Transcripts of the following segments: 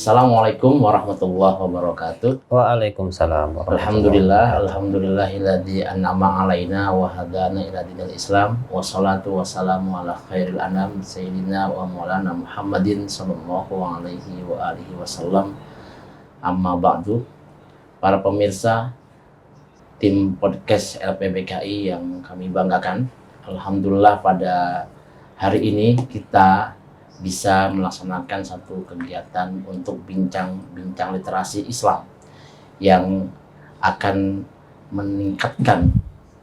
Assalamualaikum warahmatullahi wabarakatuh. Waalaikumsalam Alhamdulillahilladzi an'ama alaina wa hadana ila dinil Islam wassalatu wassalamu ala khairil anam sayyidina wa maulana Muhammadin sallallahu alaihi wa alihi wasallam. Amma ba'du. Para pemirsa tim podcast LPBKI yang kami banggakan, alhamdulillah pada hari ini kita bisa melaksanakan satu kegiatan untuk bincang-bincang literasi Islam yang akan meningkatkan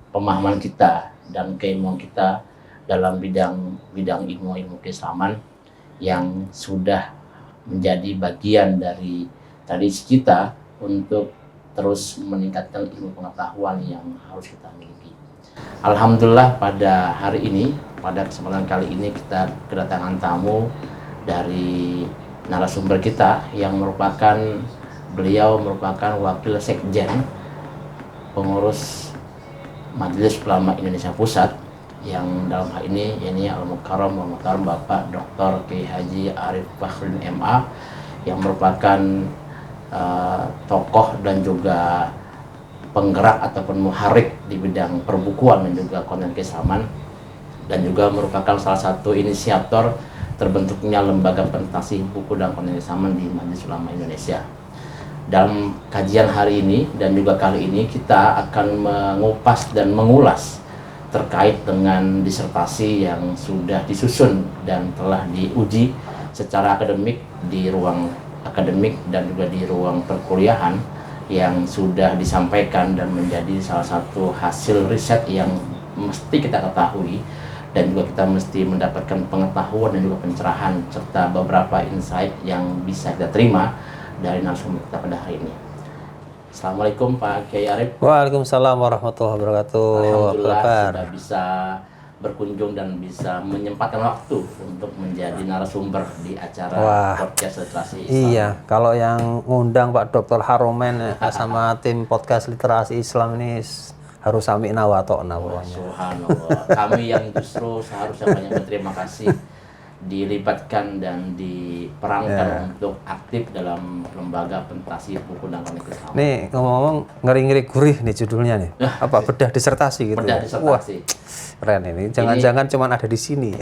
pemahaman kita dan keilmuan kita dalam bidang ilmu keislaman yang sudah menjadi bagian dari tradisi kita untuk terus meningkatkan ilmu pengetahuan yang harus kita miliki. Alhamdulillah pada hari ini, pada kesempatan kali ini kita kedatangan tamu dari narasumber kita yang beliau merupakan wakil sekjen pengurus Majelis Ulama Indonesia Pusat, yang dalam hal ini Al-Mukarram Bapak Dr. Kiai Haji Arif Fakhruddin MA, yang merupakan tokoh dan juga penggerak ataupun muharrik di bidang perbukuan dan juga konten keislaman, dan juga merupakan salah satu inisiator terbentuknya lembaga presentasi buku dan konten keislaman di Majelis Ulama Indonesia. Dalam kajian hari ini dan juga kali ini kita akan mengupas dan mengulas terkait dengan disertasi yang sudah disusun dan telah diuji secara akademik di ruang akademik dan juga di ruang perkuliahan, yang sudah disampaikan dan menjadi salah satu hasil riset yang mesti kita ketahui, dan juga kita mesti mendapatkan pengetahuan dan juga pencerahan serta beberapa insight yang bisa kita terima dari narasumber kita pada hari ini. Assalamualaikum Pak Kiai Arif. Waalaikumsalam warahmatullahi wabarakatuh. Alhamdulillah sudah bisa berkunjung dan bisa menyempatkan waktu untuk menjadi narasumber di acara podcast literasi Islam. Iya, kalau yang ngundang Pak Dr. Haromen sama tim podcast literasi Islam ini harus sami nawatokna pokoknya. Subhanallah. Kami yang justru seharusnya banyak berterima kasih dilibatkan dan diperankan untuk aktif dalam lembaga presentasi buku dan konten Islam. Nih ngomong-ngomong ngeri-ngeri gurih nih judulnya nih. Apa bedah disertasi gitu? Bedah disertasi. Wah, keren ini. Jangan-jangan cuma ada di sini.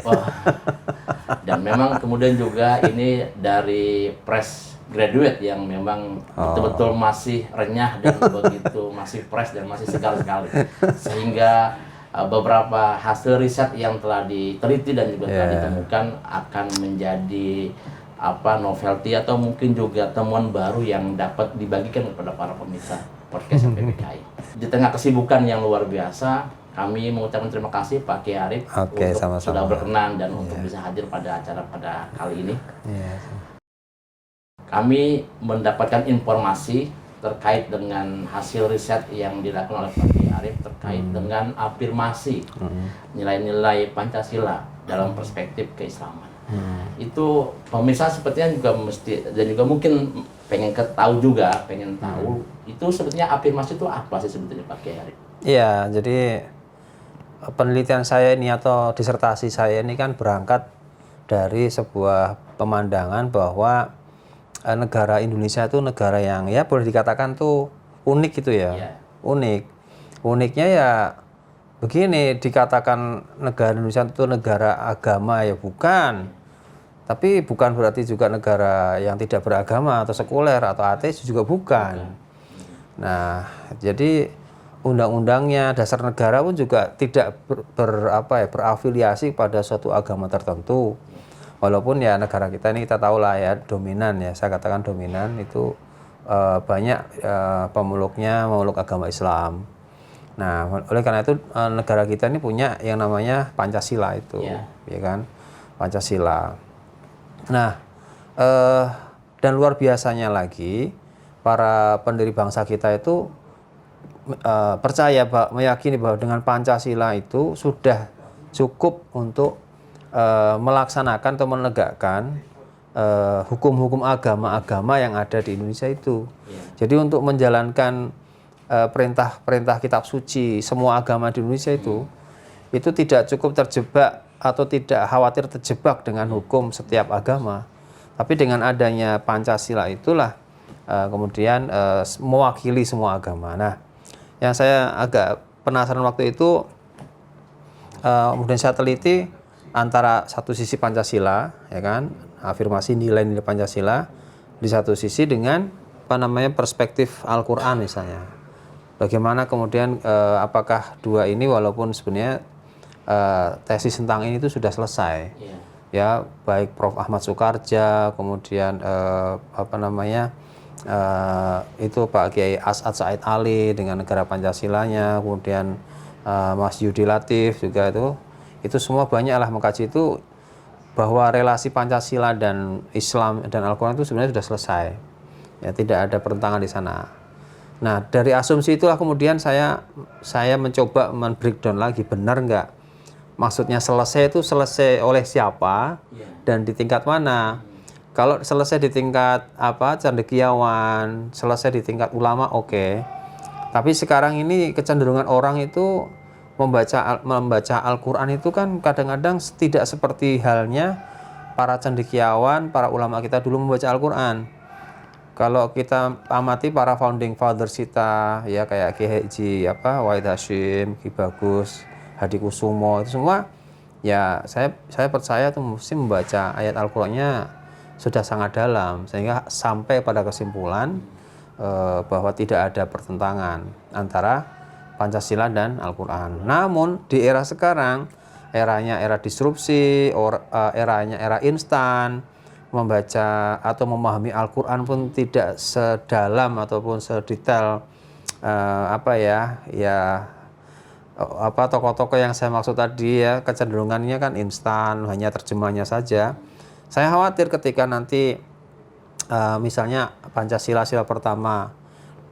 Dan memang kemudian juga ini dari fresh graduate yang memang betul-betul masih renyah dan begitu masih fresh dan masih segar sekali, sehingga beberapa hasil riset yang telah diteliti dan juga telah ditemukan akan menjadi novelty atau mungkin juga temuan baru yang dapat dibagikan kepada para pemirsa podcast LPBKI. Di tengah kesibukan yang luar biasa, kami mengucapkan terima kasih Pak Kiai Arif untuk sama-sama sudah berkenan dan untuk bisa hadir pada acara pada kali ini. Kami mendapatkan informasi terkait dengan hasil riset yang dilakukan oleh Pak Kiai Arif terkait dengan afirmasi nilai-nilai Pancasila dalam perspektif keislaman. Itu pemirsa sepertinya juga mesti dan juga mungkin pengen tahu itu sebetulnya afirmasi itu apa sih sebetulnya Pak Kiai Arif? Iya, jadi penelitian saya ini atau disertasi saya ini kan berangkat dari sebuah pemandangan bahwa negara Indonesia itu negara yang ya boleh dikatakan tuh unik gitu ya. Uniknya ya begini, dikatakan negara Indonesia itu negara agama ya bukan, tapi bukan berarti juga negara yang tidak beragama atau sekuler atau ateis juga bukan. Nah, jadi undang-undangnya, dasar negara pun juga tidak berafiliasi pada suatu agama tertentu. Walaupun ya negara kita ini kita tahu lah ya dominan ya, saya katakan dominan itu banyak pemeluk agama Islam. Nah, oleh karena itu negara kita ini punya yang namanya Pancasila itu, ya kan, Pancasila. Nah, dan luar biasanya lagi para pendiri bangsa kita itu meyakini bahwa dengan Pancasila itu sudah cukup untuk melaksanakan atau menegakkan hukum-hukum agama-agama yang ada di Indonesia itu. Jadi untuk menjalankan perintah-perintah kitab suci semua agama di Indonesia itu tidak cukup terjebak atau tidak khawatir terjebak dengan hukum setiap agama, Tapi dengan adanya Pancasila itulah kemudian mewakili semua agama. Nah, yang saya agak penasaran waktu itu, kemudian saya teliti antara satu sisi Pancasila, ya kan, afirmasi nilai-nilai Pancasila, di satu sisi dengan perspektif Al-Quran misalnya. Bagaimana kemudian apakah dua ini walaupun sebenarnya tesis tentang ini itu sudah selesai, ya, baik Prof. Ahmad Soekardja, kemudian itu Pak Kiai As'ad Said Ali dengan negara Pancasilanya, kemudian Mas Yudi Latif juga itu semua banyaklah mengkaji itu bahwa relasi Pancasila dan Islam dan Al-Quran itu sebenarnya sudah selesai, ya, tidak ada pertentangan di sana. Nah, dari asumsi itulah kemudian saya mencoba men-breakdown lagi, benar nggak maksudnya selesai itu selesai oleh siapa dan di tingkat mana. Kalau selesai di tingkat cendekiawan, selesai di tingkat ulama, oke. Tapi sekarang ini kecenderungan orang itu membaca Al-Quran itu kan kadang-kadang tidak seperti halnya para cendekiawan, para ulama kita dulu membaca Al-Quran. Kalau kita amati para founding fathers kita, ya, kayak Ki Haji Wahid Hasyim, Ki Bagus, Hadi Kusumo, itu semua, ya, saya percaya itu mesti membaca ayat Al-Qurannya sudah sangat dalam sehingga sampai pada kesimpulan bahwa tidak ada pertentangan antara Pancasila dan Al-Quran. Namun di era sekarang, eranya era disrupsi, eranya era instan, membaca atau memahami Al-Quran pun tidak sedalam ataupun sedetail tokoh-tokoh yang saya maksud tadi, ya, kecenderungannya kan instan, hanya terjemahnya saja. Saya khawatir ketika nanti misalnya Pancasila sila pertama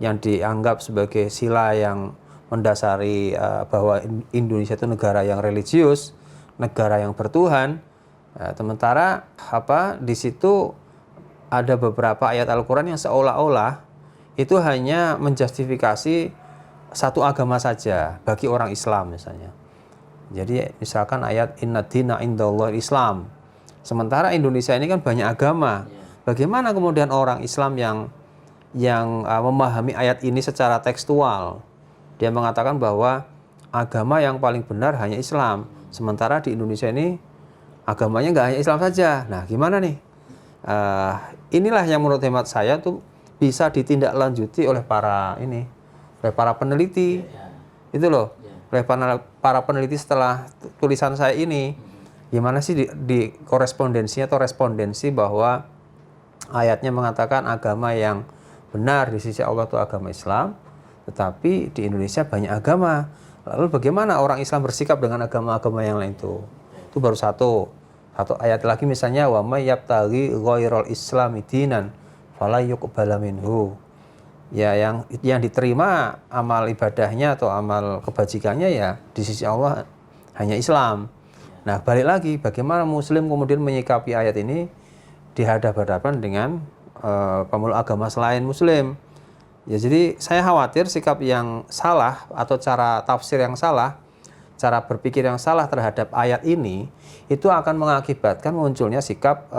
yang dianggap sebagai sila yang mendasari bahwa Indonesia itu negara yang religius, negara yang bertuhan. Sementara di situ ada beberapa ayat Al-Quran yang seolah-olah itu hanya menjustifikasi satu agama saja bagi orang Islam misalnya. Jadi misalkan ayat Inna dina indallahi Islam. Sementara Indonesia ini kan banyak agama. Bagaimana kemudian orang Islam yang memahami ayat ini secara tekstual? Dia mengatakan bahwa agama yang paling benar hanya Islam. Sementara di Indonesia ini agamanya nggak hanya Islam saja. Nah, gimana nih? Inilah yang menurut hemat saya tuh bisa ditindaklanjuti oleh para peneliti. Itu loh, oleh para peneliti setelah tulisan saya ini. Gimana sih di korespondensinya atau respondensi bahwa ayatnya mengatakan agama yang benar di sisi Allah itu agama Islam, tetapi di Indonesia banyak agama. Lalu bagaimana orang Islam bersikap dengan agama-agama yang lain itu? Itu baru satu ayat lagi misalnya wa may yabtaghi ghairal islami dinan fala yuqbala minhu. Ya, yang diterima amal ibadahnya atau amal kebajikannya ya di sisi Allah hanya Islam. Nah, balik lagi bagaimana Muslim kemudian menyikapi ayat ini di hadapan dengan pemeluk agama selain Muslim. Ya, jadi saya khawatir sikap yang salah atau cara tafsir yang salah, cara berpikir yang salah terhadap ayat ini itu akan mengakibatkan munculnya sikap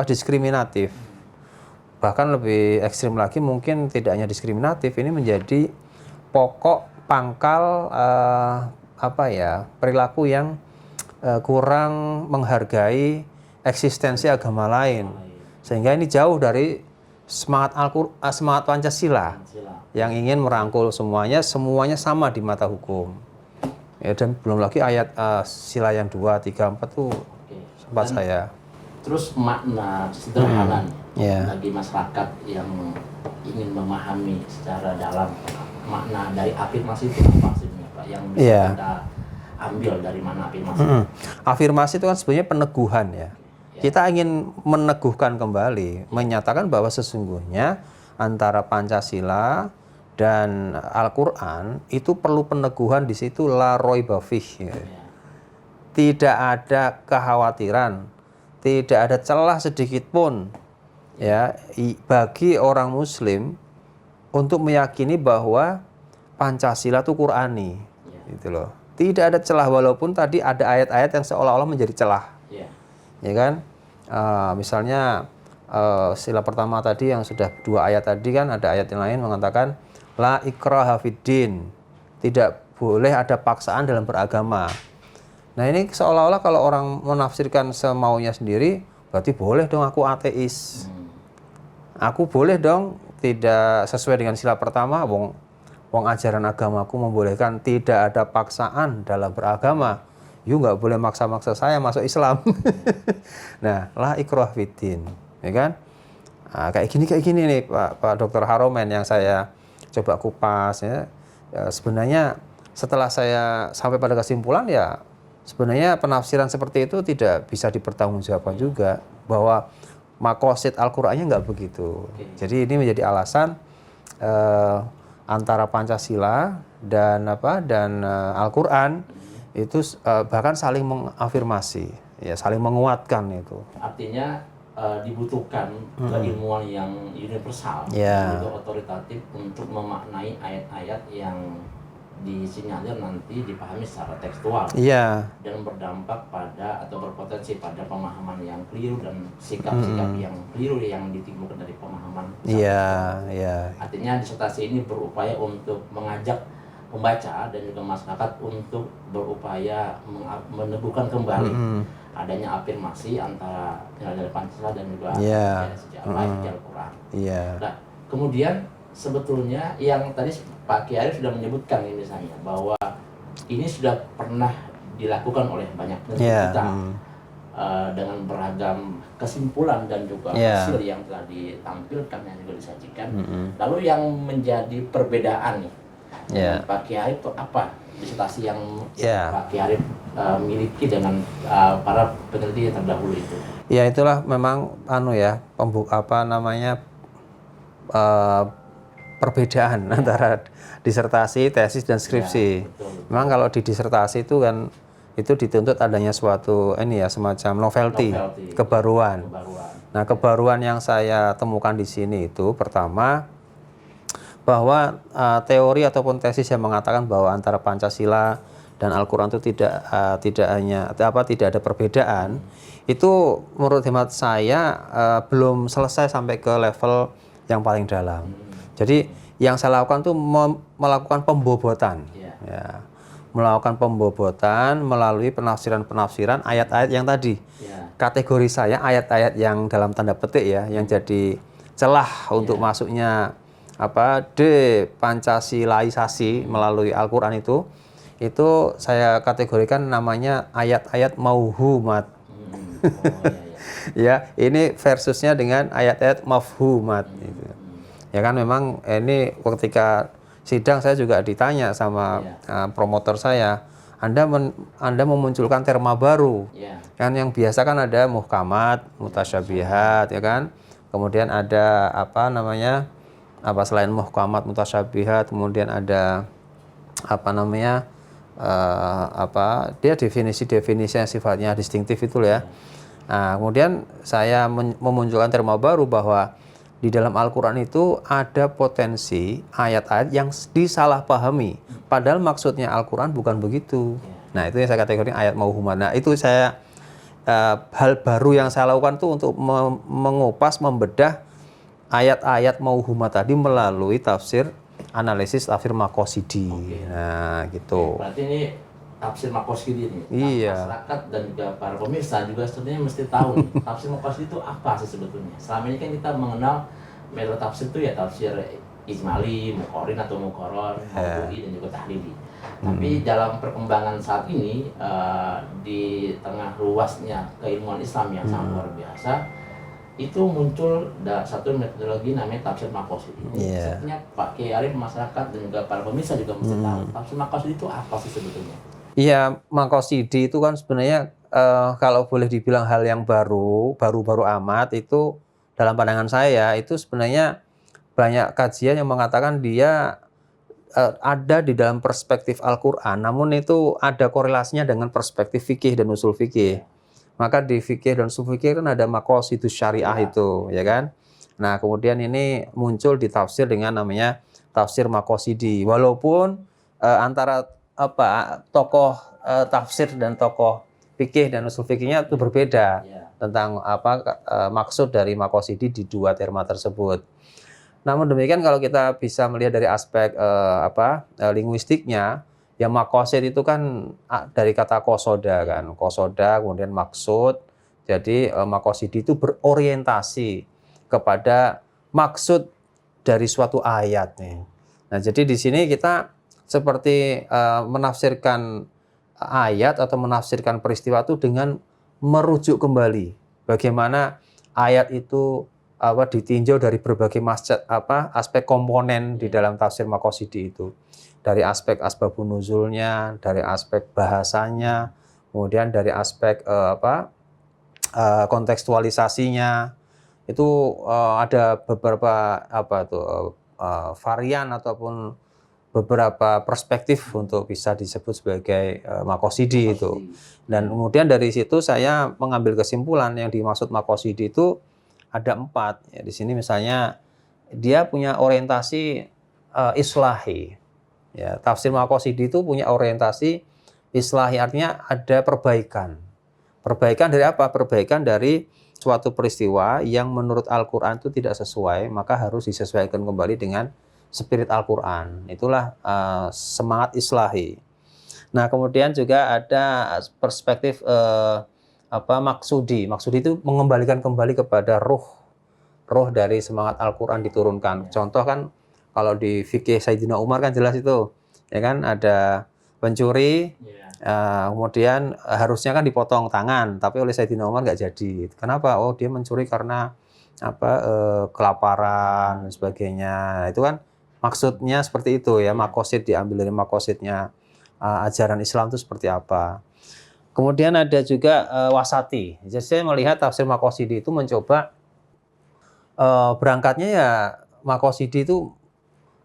diskriminatif. Bahkan lebih ekstrim lagi, mungkin tidak hanya diskriminatif, ini menjadi pokok pangkal perilaku yang kurang menghargai eksistensi agama lain, sehingga ini jauh dari semangat Pancasila yang ingin merangkul semuanya sama di mata hukum. Ya, dan belum lagi ayat sila yang 2, 3, 4 tuh sempat saya. Terus makna sederhana bagi masyarakat yang ingin memahami secara dalam makna dari afirmasi itu apa sih, Pak? Yang bisa kita ambil dari mana afirmasi? Afirmasi itu kan sebenarnya peneguhan, ya. Kita ingin meneguhkan kembali, menyatakan bahwa sesungguhnya antara Pancasila dan Al-Quran itu perlu peneguhan di situ, la raiba fih. Tidak ada kekhawatiran, tidak ada celah sedikit pun, ya, bagi orang Muslim untuk meyakini bahwa Pancasila itu Qurani, gitu loh. Tidak ada celah, walaupun tadi ada ayat-ayat yang seolah-olah menjadi celah, ya kan? Misalnya sila pertama tadi yang sudah 2 ayat tadi kan, ada ayat yang lain mengatakan la ikraha fiddin, tidak boleh ada paksaan dalam beragama. Nah ini seolah-olah kalau orang menafsirkan semaunya sendiri, berarti boleh dong aku ateis. Aku boleh dong tidak sesuai dengan sila pertama, wong ajaran agamaku membolehkan tidak ada paksaan dalam beragama. You nggak boleh maksa-maksa saya masuk Islam. Nah, la ikrah fiddin, ya kan? Nah, kayak gini nih Pak Dr. Haromen yang saya coba kupas ya. Sebenarnya setelah saya sampai pada kesimpulan ya sebenarnya penafsiran seperti itu tidak bisa dipertanggungjawabkan juga, bahwa makosid Al-Qur'annya nggak begitu. Jadi ini menjadi alasan antara Pancasila dan Al-Qur'an itu bahkan saling mengafirmasi, ya saling menguatkan itu. Artinya dibutuhkan keilmuan yang universal, itu otoritatif untuk memaknai ayat-ayat yang disinyalir nanti dipahami secara tekstual, dan berdampak pada atau berpotensi pada pemahaman yang keliru dan sikap-sikap yang keliru yang ditimbulkan dari pemahaman. Artinya disertasi ini berupaya untuk mengajak pembaca dan juga masyarakat untuk berupaya meneguhkan kembali adanya afirmasi antara nilai Pancasila dan juga sejarah Al-Quran. Nah, kemudian sebetulnya yang tadi Pak Kiai Arif sudah menyebutkan ini misalnya bahwa ini sudah pernah dilakukan oleh banyak negara kita dengan beragam kesimpulan dan juga hasil yang telah ditampilkan yang juga disajikan. Lalu yang menjadi perbedaan nih Pak Kiai itu apa disertasi yang Pak Kiai miliki dengan para peneliti yang terdahulu itu? Ya itulah memang perbedaan antara disertasi, tesis dan skripsi. Memang kalau di disertasi itu kan itu dituntut adanya suatu semacam novelty, kebaruan. Nah, kebaruan yang saya temukan di sini itu pertama bahwa teori ataupun tesis yang mengatakan bahwa antara Pancasila dan Al-Qur'an itu tidak ada perbedaan, itu menurut hemat saya belum selesai sampai ke level yang paling dalam. Jadi yang saya lakukan itu melakukan pembobotan, melakukan pembobotan melalui penafsiran ayat-ayat yang tadi. Kategori saya ayat-ayat yang dalam tanda petik yang jadi celah untuk masuknya Pancasilaisasi melalui Al-Qur'an itu saya kategorikan namanya ayat-ayat mauhumat. Ini versusnya dengan ayat-ayat mafhumat gitu. Ya kan memang ini ketika sidang saya juga ditanya sama promotor saya, Anda memunculkan terma baru. Kan yang biasa kan ada muhkamat, mutasyabihat, ya kan? Kemudian ada selain muhkamat, mutasyabihat, kemudian ada dia definisi-definisi yang sifatnya distintif itu ya. Nah, kemudian saya memunculkan terma baru bahwa di dalam Al-Qur'an itu ada potensi ayat-ayat yang disalahpahami, padahal maksudnya Al-Qur'an bukan begitu. Nah, itu yang saya kategori ayat mauhumat. Nah, itu saya hal baru yang saya lakukan tuh untuk mengupas, membedah ayat-ayat mauhumat tadi melalui analisis tafsir Maqasidi. Nah, gitu. Berarti ini tafsir Maqasidi nih. Masyarakat dan juga para pemirsa juga sebenarnya mesti tahu nih, tafsir Maqasidi itu apa sih sebetulnya. Selama ini kan kita mengenal metode tafsir itu ya tafsir ijmali, muqarrin atau muqarrar, mawdu'i dan juga tahlili. Tapi dalam perkembangan saat ini di tengah luasnya keilmuan Islam yang sangat luar biasa, itu muncul satu metodologi namanya tafsir Maqasidi. Sebenarnya Pak Kiai Arif, masyarakat dan juga para pemirsa juga mesti tahu tafsir Maqasidi itu apa sih sebetulnya? Iya, Maqasidi itu kan sebenarnya kalau boleh dibilang hal yang baru amat, itu dalam pandangan saya itu sebenarnya banyak kajian yang mengatakan dia ada di dalam perspektif Al-Qur'an, namun itu ada korelasinya dengan perspektif fikih dan usul fikih. Maka di fikih dan usul fikih kan ada maqasidus syariah itu, ya kan? Nah, kemudian ini muncul di tafsir dengan namanya tafsir Maqasidi. Walaupun antara tokoh tafsir dan tokoh fikih dan usul fikihnya itu berbeda. tentang maksud dari makosidi di dua terma tersebut. Namun demikian kalau kita bisa melihat dari aspek linguistiknya, ya makosid itu kan dari kata kosoda kan, kosoda kemudian maksud. Jadi makosidi itu berorientasi kepada maksud dari suatu ayat nih. Nah, jadi di sini kita seperti menafsirkan ayat atau menafsirkan peristiwa itu dengan merujuk kembali bagaimana ayat itu ditinjau dari berbagai aspek komponen di dalam tafsir makosidi itu. Dari aspek asbabun nuzulnya, dari aspek bahasanya, kemudian dari aspek kontekstualisasinya. Itu ada beberapa varian ataupun beberapa perspektif untuk bisa disebut sebagai makosidi itu. Dan kemudian dari situ saya mengambil kesimpulan yang dimaksud makosidi itu ada 4. Ya, di sini misalnya dia punya orientasi islahi. Ya, tafsir makosidi itu punya orientasi islahi, artinya ada perbaikan. Perbaikan dari apa? Perbaikan dari suatu peristiwa yang menurut Al-Quran itu tidak sesuai, maka harus disesuaikan kembali dengan spirit Al-Quran. Itulah semangat islahi. Nah, kemudian juga ada perspektif maksudi. Maksudi itu mengembalikan kembali kepada ruh dari semangat Al-Quran diturunkan. Contoh kan kalau di fikih Sayyidina Umar kan jelas itu, ya kan, ada pencuri, kemudian harusnya kan dipotong tangan, tapi oleh Sayyidina Umar nggak jadi. Kenapa? Oh, dia mencuri karena kelaparan dan sebagainya. Nah, itu kan maksudnya seperti itu ya, makosid diambil dari makosidnya ajaran Islam itu seperti apa. Kemudian ada juga wasati. Jadi saya melihat tafsir makosidi itu mencoba berangkatnya ya makosidi itu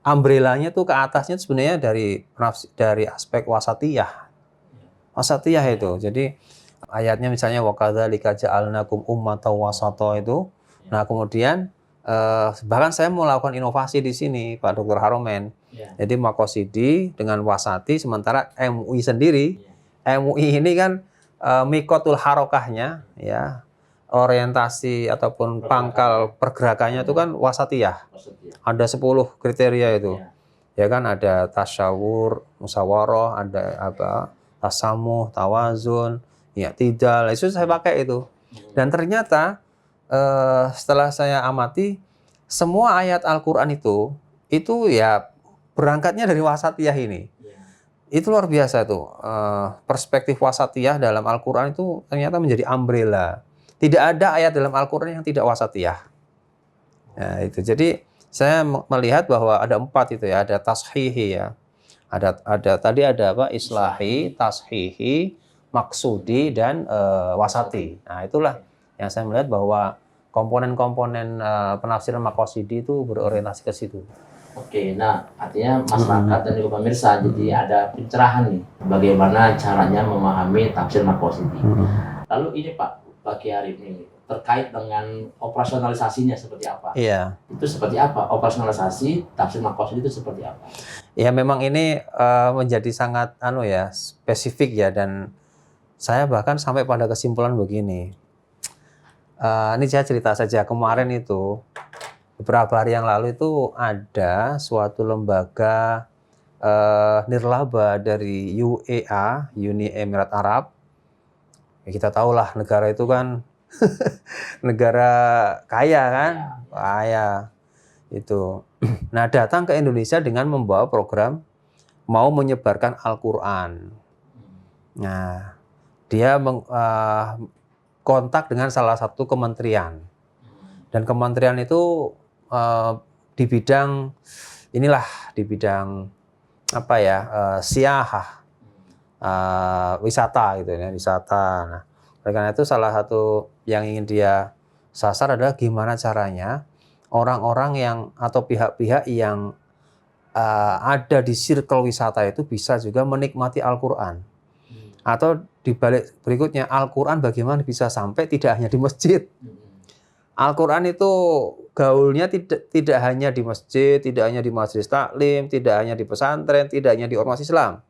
umbrellanya tuh ke atasnya sebenarnya dari aspek wasatiyah. Wasatiyah itu. Jadi ayatnya misalnya wa kadzalika ja'alnakum ummatan wasata itu. Nah, kemudian bahkan saya mau lakukan inovasi di sini Pak Dr. Haromen. Jadi makosidi dengan wasati, sementara MUI sendiri MUI ini kan mikotul harokahnya, ya, orientasi ataupun pangkal pergerakannya itu kan wasatiyah. Ada 10 kriteria itu. Ya kan, ada tasyawur, musyawarah, ada tasamuh, tawazun, i'tidal. Itu saya pakai itu. Dan ternyata setelah saya amati, semua ayat Al-Qur'an itu ya berangkatnya dari wasatiyah ini. Itu luar biasa tuh. Perspektif wasatiyah dalam Al-Quran itu ternyata menjadi umbrella. Tidak ada ayat dalam Al-Quran yang tidak wasatiyah. Nah, itu. Jadi saya melihat bahwa ada 4 itu ya. Ada tashihi ya. Tadi ada islahi, tashihi, maksudi, dan wasati. Nah, itulah yang saya melihat bahwa komponen-komponen penafsiran makosidi itu berorientasi ke situ. Oke, nah artinya masyarakat dan juga pemirsa jadi ada pencerahan nih bagaimana caranya memahami tafsir makosidi. Lalu ini Pak Kiai ini terkait dengan operasionalisasinya seperti apa? Iya. Itu seperti apa? Operasionalisasi tafsir makosidi itu seperti apa? Ya memang ini menjadi sangat spesifik ya, dan saya bahkan sampai pada kesimpulan begini. Ini saya cerita saja, kemarin itu beberapa hari yang lalu itu ada suatu lembaga nirlaba dari UEA, Uni Emirat Arab. Ya, kita tahulah negara itu kan negara kaya kan, kaya itu. Nah, datang ke Indonesia dengan membawa program mau menyebarkan Al-Quran. Nah, dia kontak dengan salah satu kementerian, dan kementerian itu di bidang siyahah, wisata gitu ya, wisata. Nah, oleh karena itu salah satu yang ingin dia sasar adalah gimana caranya orang-orang yang atau pihak-pihak yang ada di circle wisata itu bisa juga menikmati Al-Quran. Atau dibalik berikutnya, Al-Quran bagaimana bisa sampai tidak hanya di masjid. Al-Quran itu gaulnya tidak hanya di masjid, tidak hanya di majelis taklim, tidak hanya di pesantren, tidak hanya di ormas Islam.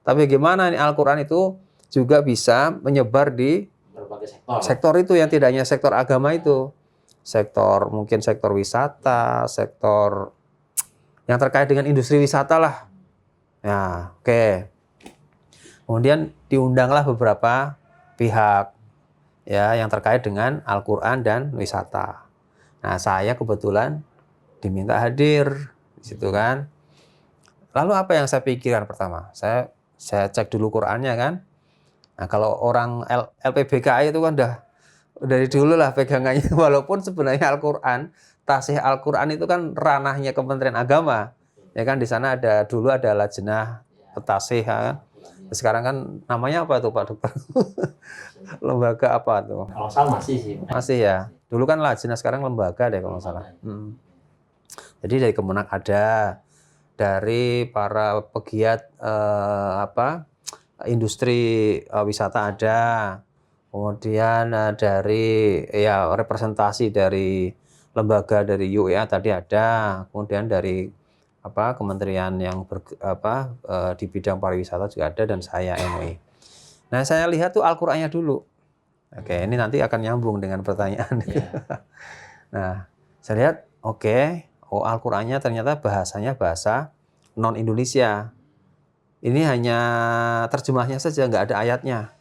Tapi bagaimana Al-Quran itu juga bisa menyebar di berbagai sektor. Sektor itu yang tidak hanya sektor agama itu, mungkin sektor wisata, sektor yang terkait dengan industri wisata lah. Ya, oke. Kemudian diundanglah beberapa pihak ya yang terkait dengan Al-Qur'an dan wisata. Nah, saya kebetulan diminta hadir di situ kan. Lalu apa yang saya pikirkan pertama? Saya cek dulu Qur'annya kan. Nah, kalau orang LPBKI itu kan udah dari dulu lah pegangannya, walaupun sebenarnya Al-Qur'an, tasih Al-Qur'an itu kan ranahnya Kementerian Agama. Ya kan di sana dulu ada Lajnah Tasih kan. Sekarang kan namanya apa tuh Pak Dokter? Lembaga apa tuh? Kalau salah masih sih. Masih ya. Dulu kan Lajnah, sekarang lembaga deh kalau nggak salah. Jadi dari Kemenak ada, dari para pegiat industri wisata ada, kemudian dari ya representasi dari lembaga dari UEA tadi ada, kemudian dari kementerian yang di bidang pariwisata juga ada, dan saya MUI. Nah, saya lihat tuh Al-Qur'annya dulu. Oke, ini nanti akan nyambung dengan pertanyaan. Nah, saya lihat Al-Qur'annya ternyata bahasanya bahasa non-Indonesia. Ini hanya terjemahnya saja, nggak ada ayatnya.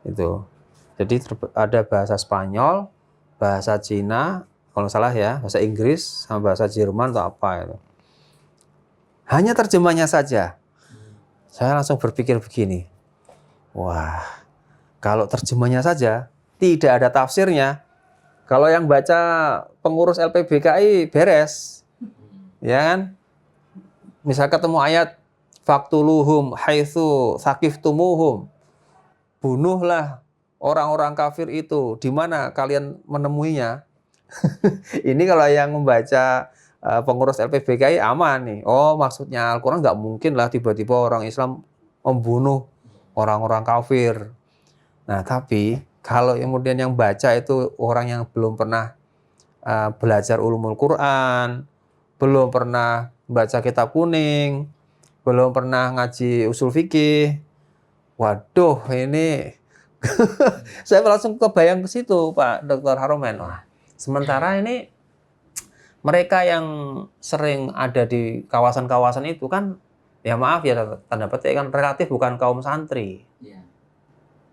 Itu. Jadi ada bahasa Spanyol, bahasa Cina, kalau salah ya, bahasa Inggris, sama bahasa Jerman atau apa itu. Hanya terjemahnya saja. Saya langsung berpikir begini. Wah, kalau terjemahnya saja, tidak ada tafsirnya. Kalau yang baca pengurus LPBKI beres. Ya kan? Misal ketemu ayat faktuluhum haitsu saqiftumuhum. Bunuhlah orang-orang kafir itu, di mana kalian menemuinya. Ini kalau yang membaca pengurus LPBKI aman nih. Oh, maksudnya Al-Qur'an nggak mungkin lah tiba-tiba orang Islam membunuh orang-orang kafir. Nah, tapi kalau kemudian yang baca itu orang yang belum pernah belajar ulumul Quran, belum pernah baca kitab kuning, belum pernah ngaji usul fikih, waduh ini saya langsung kebayang ke situ Pak Dr. Haromen. Wah, sementara ini mereka yang sering ada di kawasan-kawasan itu kan, ya maaf ya tanda petik kan relatif bukan kaum santri.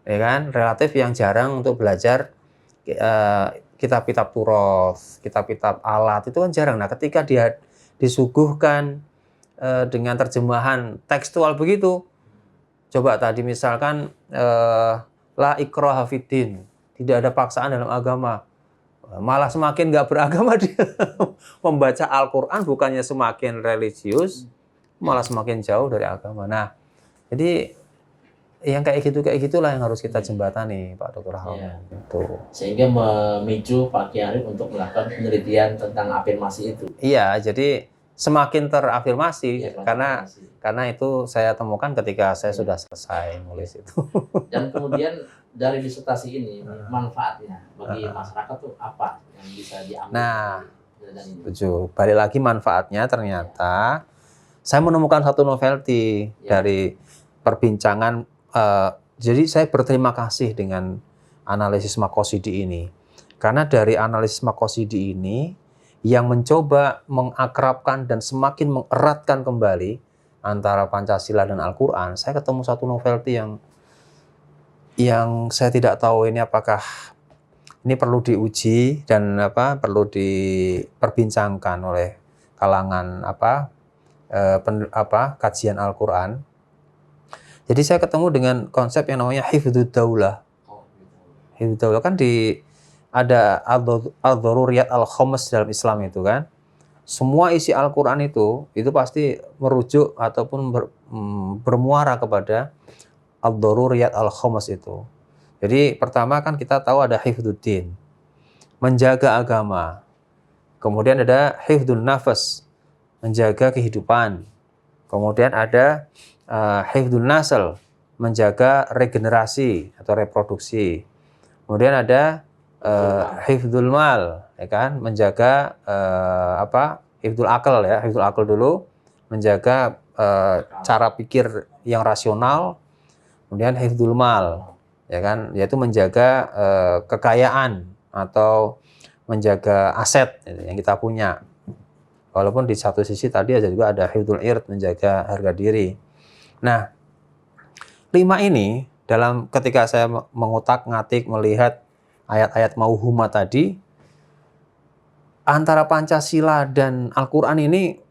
Ya kan, relatif yang jarang untuk belajar kitab-kitab turoth, kitab-kitab alat itu kan jarang. Nah, ketika dia disuguhkan dengan terjemahan tekstual begitu, coba tadi misalkan la ikraha fiddin, tidak ada paksaan dalam agama, malah semakin nggak beragama dia. Membaca Al-Qur'an bukannya semakin religius, malah semakin jauh dari agama. Nah, jadi yang kayak gitulah yang harus kita jembatani Pak Dr. Haromen. Sehingga memicu Pak Kiai Arif untuk melakukan penelitian tentang afirmasi itu. Iya, jadi semakin terafirmasi karena itu saya temukan ketika saya sudah selesai nulis itu. Dan kemudian dari disertasi ini manfaatnya bagi masyarakat tuh apa yang bisa diambil? Nah, setuju. Balik lagi manfaatnya ternyata saya menemukan satu novelty dari perbincangan. Jadi saya berterima kasih dengan analisis Makosidi ini, karena dari analisis Makosidi ini yang mencoba mengakrabkan dan semakin mengeratkan kembali antara Pancasila dan Al-Qur'an. Saya ketemu satu novelty yang saya tidak tahu ini apakah ini perlu diuji dan perlu diperbincangkan oleh kalangan kajian Al-Qur'an. Jadi saya ketemu dengan konsep yang namanya hifdzud daulah. Hifdzud daulah kan ada al-daruriyat al-khams dalam Islam itu kan. Semua isi Al-Qur'an itu pasti merujuk ataupun bermuara kepada al-daruriyat al-khams itu. Jadi pertama kan kita tahu ada hifdzuddin, menjaga agama. Kemudian ada hifdzun nafas, menjaga kehidupan. Kemudian ada hifdzun nasl, menjaga regenerasi atau reproduksi. Kemudian ada hifdzul mal, ya kan, menjaga hifdzul akal ya, hifdzul akal dulu, menjaga cara pikir yang rasional. Kemudian hifdzul mal, ya kan, yaitu menjaga kekayaan atau menjaga aset yang kita punya. Walaupun di satu sisi tadi juga ada hifdzul ird, menjaga harga diri. Nah, 5 ini ketika saya mengutak-ngatik melihat ayat-ayat mauhumah tadi, antara Pancasila dan Al-Quran ini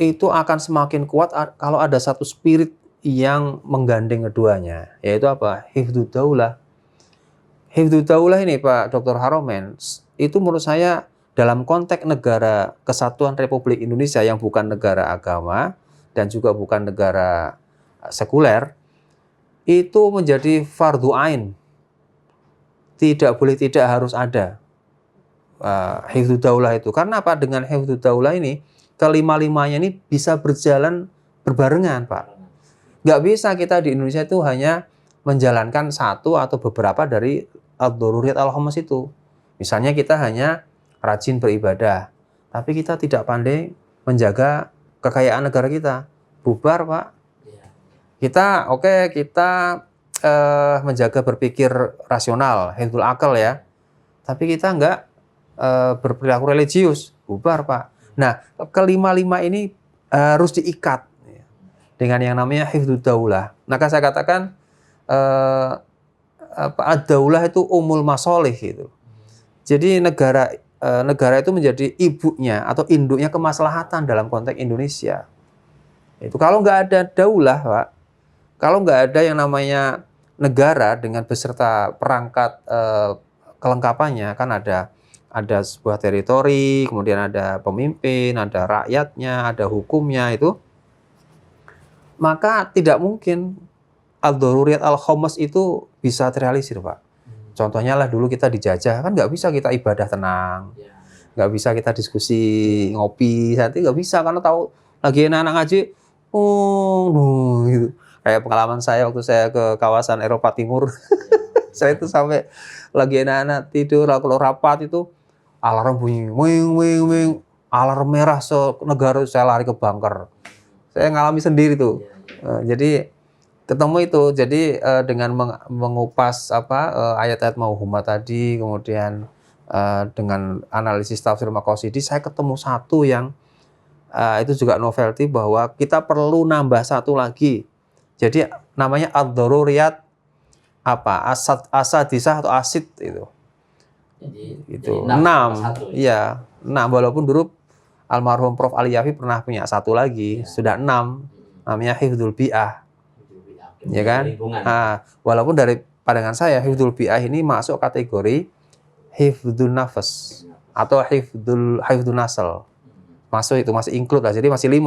itu akan semakin kuat kalau ada satu spirit yang menggandeng keduanya, yaitu apa? Hifdzud daulah. Hifdzud daulah ini Pak Dr. Haromen, itu menurut saya dalam konteks negara kesatuan Republik Indonesia yang bukan negara agama dan juga bukan negara sekuler, itu menjadi fardhu ain. Tidak boleh tidak harus ada hifdzud daulah itu. Karena apa? Dengan hifdzud daulah ini, kelima-limanya ini bisa berjalan berbarengan, Pak. Nggak bisa kita di Indonesia itu hanya menjalankan satu atau beberapa dari ad-daruriyat al-khamas itu. Misalnya kita hanya rajin beribadah, tapi kita tidak pandai menjaga kekayaan negara kita. Bubar, Pak. Kita menjaga berpikir rasional, hifdzul akal ya. Tapi kita nggak berperilaku religius, bubar, Pak. Nah, kelima-lima ini harus diikat dengan yang namanya hifdzud daulah. Maka saya katakan ad-daulah itu umul masolih gitu. Jadi negara itu menjadi ibunya atau induknya kemaslahatan dalam konteks Indonesia. Itu kalau nggak ada daulah, Pak, kalau nggak ada yang namanya negara dengan beserta perangkat kelengkapannya, kan ada sebuah teritori, kemudian ada pemimpin, ada rakyatnya, ada hukumnya itu, maka tidak mungkin ad-daruriyat al-khamas itu bisa terrealisir, Pak. Contohnya lah dulu kita dijajah, kan nggak bisa kita ibadah tenang, nggak bisa kita diskusi ngopi, saat itu nggak bisa karena tahu lagi anak-anak ngaji, gitu. Kayak pengalaman saya waktu saya ke kawasan Eropa Timur, saya itu sampai lagi anak-anak tidur, kalau rapat itu alarm bunyi, wing, alarm merah negara, saya lari ke bunker. Saya ngalami sendiri tuh. Jadi ketemu itu, jadi dengan mengupas ayat-ayat mauhumah tadi, kemudian dengan analisis tafsir Maqasidhi, saya ketemu satu yang itu juga novelty, bahwa kita perlu nambah satu lagi. Jadi namanya ad-daruriyat asadisah atau asid itu. Jadi 6. Iya, 6, walaupun dulu almarhum Prof. Ali Yafi pernah punya satu lagi, sudah 6, namanya hifdzul bi'ah. Ya kan? Nah, walaupun dari pandangan saya hifdzul bi'ah ini masuk kategori hifdzun nafas atau hifdzun nasl. Masuk itu, masih include lah, jadi masih 5.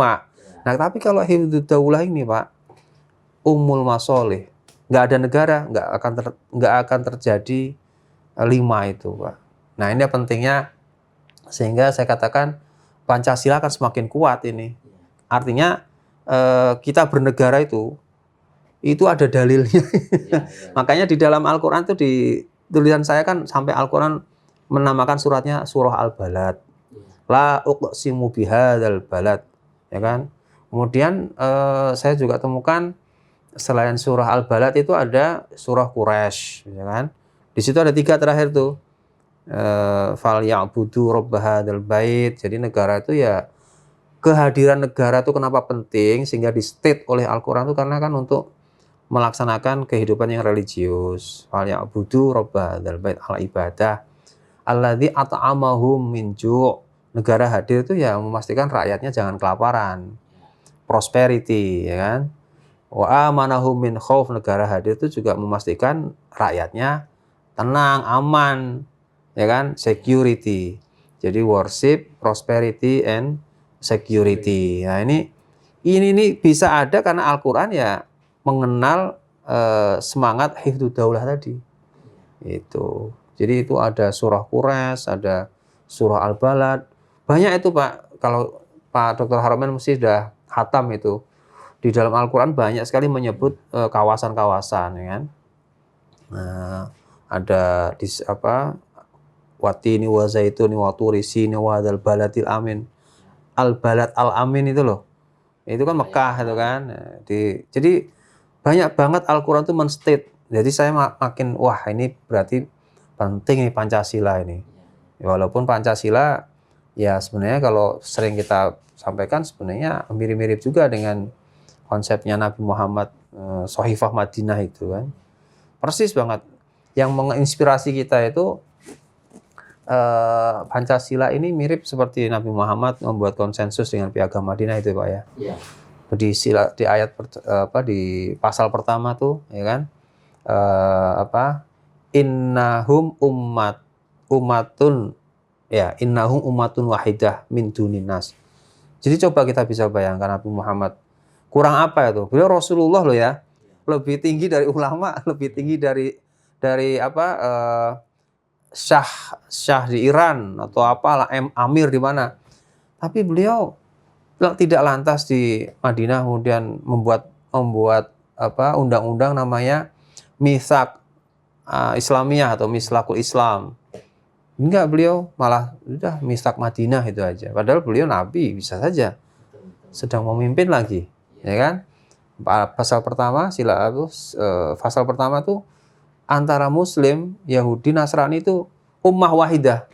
Nah, tapi kalau hifdzud daulah ini, Pak, umul masolih, nggak ada negara, nggak akan terjadi 5 itu, Pak. Nah, ini pentingnya, sehingga saya katakan Pancasila akan semakin kuat ini. Artinya kita bernegara itu ada dalilnya. Makanya di dalam Al-Quran itu, di tulisan saya kan sampai Al-Quran menamakan suratnya surah Al-Balad. La uqsimu bihadzal balad, ya kan? Kemudian saya juga temukan selain surah Al-Balad itu ada surah Quraisy, ya kan? Di situ ada 3 terakhir tuh. Fal ya'budu rabb hadzal bait. Jadi negara itu ya, kehadiran negara itu kenapa penting sehingga di state oleh Al-Qur'an itu karena kan untuk melaksanakan kehidupan yang religius. Fal ya'budu rabb hadzal bait, al ibadah alladzi at'amahum min ju'. Negara hadir itu ya memastikan rakyatnya jangan kelaparan. Prosperity, ya kan? Wa amanahum min khauf. Negara hadir itu juga memastikan rakyatnya tenang, aman, ya kan? Security. Jadi worship, prosperity, and security. Nah, ini bisa ada karena Al-Qur'an ya mengenal semangat hifdzud daulah tadi. Itu. Jadi itu ada surah Quraisy, ada surah Al-Balad. Banyak itu, Pak. Kalau Pak Dr. Haromen mesti sudah khatam itu. Di dalam Al-Qur'an banyak sekali menyebut kawasan-kawasan, ya kan? Nah, ada di watini wa zaituni wa turi sini wa hadzal baladil amin. Al-balad al-amin itu loh. Itu kan Mekah itu kan. Jadi banyak banget Al-Qur'an itu men-state Jadi saya makin wah ini berarti penting nih Pancasila ini. Walaupun Pancasila ya sebenarnya kalau sering kita sampaikan sebenarnya mirip-mirip juga dengan konsepnya Nabi Muhammad Sohifah Madinah itu kan. Persis banget. Yang menginspirasi kita itu Pancasila ini mirip seperti Nabi Muhammad membuat konsensus dengan Piagam Madinah itu Pak ya. Iya. Di ayat di pasal pertama tuh ya kan innahum ummatun wahidah min duninnas. Jadi coba kita bisa bayangkan Nabi Muhammad kurang apa itu? Beliau Rasulullah loh ya. Lebih tinggi dari ulama, lebih tinggi dari syah di Iran atau apalah amir di mana. Tapi beliau tidak lantas di Madinah kemudian membuat undang-undang namanya Mitsak Islamiyah atau Mislakul Islam. Enggak, beliau malah sudah Mitsak Madinah itu aja. Padahal beliau nabi bisa saja sedang memimpin lagi, ya kan? Pasal pertama pasal pertama tuh antara Muslim, Yahudi, Nasrani itu ummah wahidah.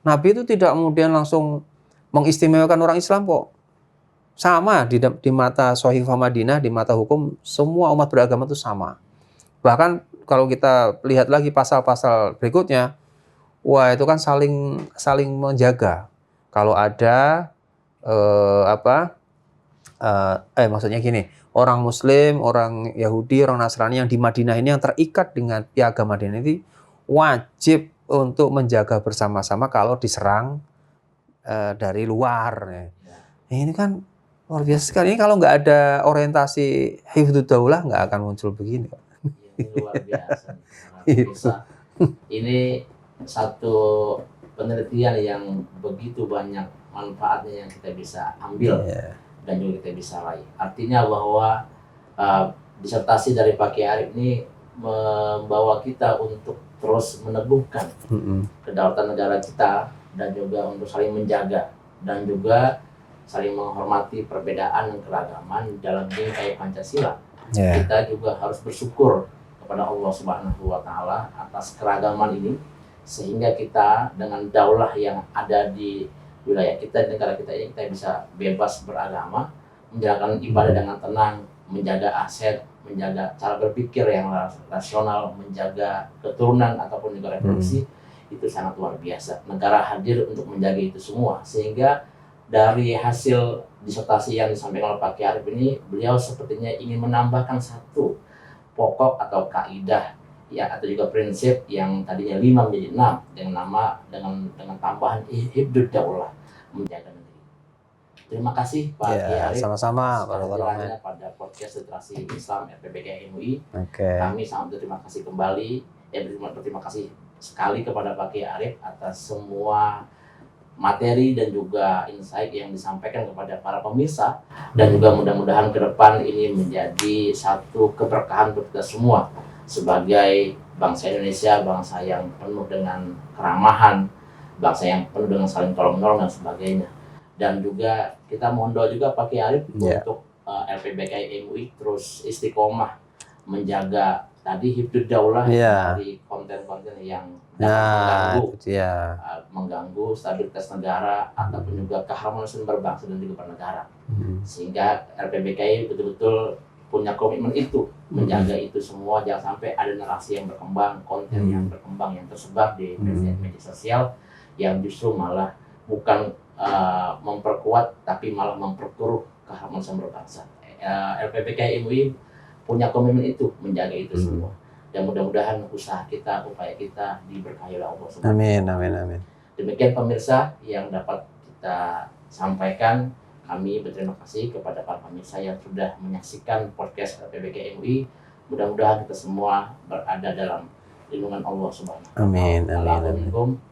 Nabi itu tidak kemudian langsung mengistimewakan orang Islam kok. Sama di mata Sohifah Madinah, di mata hukum, semua umat beragama itu sama. Bahkan kalau kita lihat lagi pasal-pasal berikutnya, wah itu kan saling menjaga. Kalau ada maksudnya gini, orang Muslim, orang Yahudi, orang Nasrani yang di Madinah ini yang terikat dengan Piagam Madinah ini wajib untuk menjaga bersama-sama kalau diserang dari luar. Ini kan luar biasa sekali. Ini kalau nggak ada orientasi hifdzud daulah nggak akan muncul begini. Ini luar biasa. Ini satu penelitian yang begitu banyak manfaatnya yang kita bisa ambil dan juga kita bisa raih. Artinya bahwa disertasi dari Pak Kiai Arif ini membawa kita untuk terus meneguhkan kedaulatan negara kita dan juga untuk saling menjaga dan juga saling menghormati perbedaan dan keragaman dalam bingkai Pancasila. Kita juga harus bersyukur kepada Allah Subhanahu wa Ta'ala atas keragaman ini, sehingga kita dengan daulah yang ada di wilayah kita, di negara kita ini, kita bisa bebas beragama, menjalankan ibadah dengan tenang, menjaga aset, menjaga cara berpikir yang rasional, menjaga keturunan ataupun juga reproduksi. Itu sangat luar biasa. Negara hadir untuk menjaga itu semua, sehingga dari hasil disertasi yang disampaikan oleh Pak Kiai Arif ini, beliau sepertinya ingin menambahkan satu pokok atau kaidah ya, atau juga prinsip yang tadinya 5 menjadi 6 dengan tambahan hifdzud daulah, menjaga negeri. Terima kasih Pak Kiai Arif. Sama-sama pada podcast Literasi Islam FPBK MUI. Kami sangat berterima kasih kembali, berterima kasih sekali kepada Pak Kiai Arif atas semua materi dan juga insight yang disampaikan kepada para pemirsa, dan juga mudah-mudahan ke depan ini menjadi satu keberkahan untuk kita semua sebagai bangsa Indonesia, bangsa yang penuh dengan keramahan, bangsa yang penuh dengan saling tolong-menolong dan sebagainya. Dan juga kita mohon doa juga Pak Kiai Arif untuk LPBK MUI terus istiqomah menjaga tadi hifdzud daulah dari konten-konten yang mengganggu stabilitas negara ataupun juga keharmonisan berbangsa dan juga bernegara. Sehingga LPBK betul-betul punya komitmen itu, menjaga itu semua, jangan sampai ada narasi yang berkembang, konten yang berkembang yang tersebar di media sosial yang justru malah bukan memperkuat tapi malah memperkeruh keharmonisan berbangsa. LPBK MUI punya komitmen itu, menjaga itu semua. Dan mudah-mudahan usaha kita, upaya kita diberkahi oleh Allah Subhanahu wa Ta'ala. Amin. Demikian pemirsa yang dapat kita sampaikan. Kami berterima kasih kepada para pemirsa yang sudah menyaksikan podcast LPBK MUI. Mudah-mudahan kita semua berada dalam lindungan Allah Subhanahu wa Ta'ala. Amin.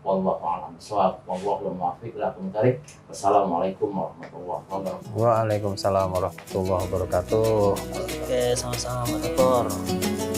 Wallahu a'lam bishawab. Wallahu muwaffiq ila aqwamit thariq. Wassalamualaikum warahmatullahi wabarakatuh. Waalaikumsalam warahmatullahi wabarakatuh. Oke, sama-sama Pak Dokter.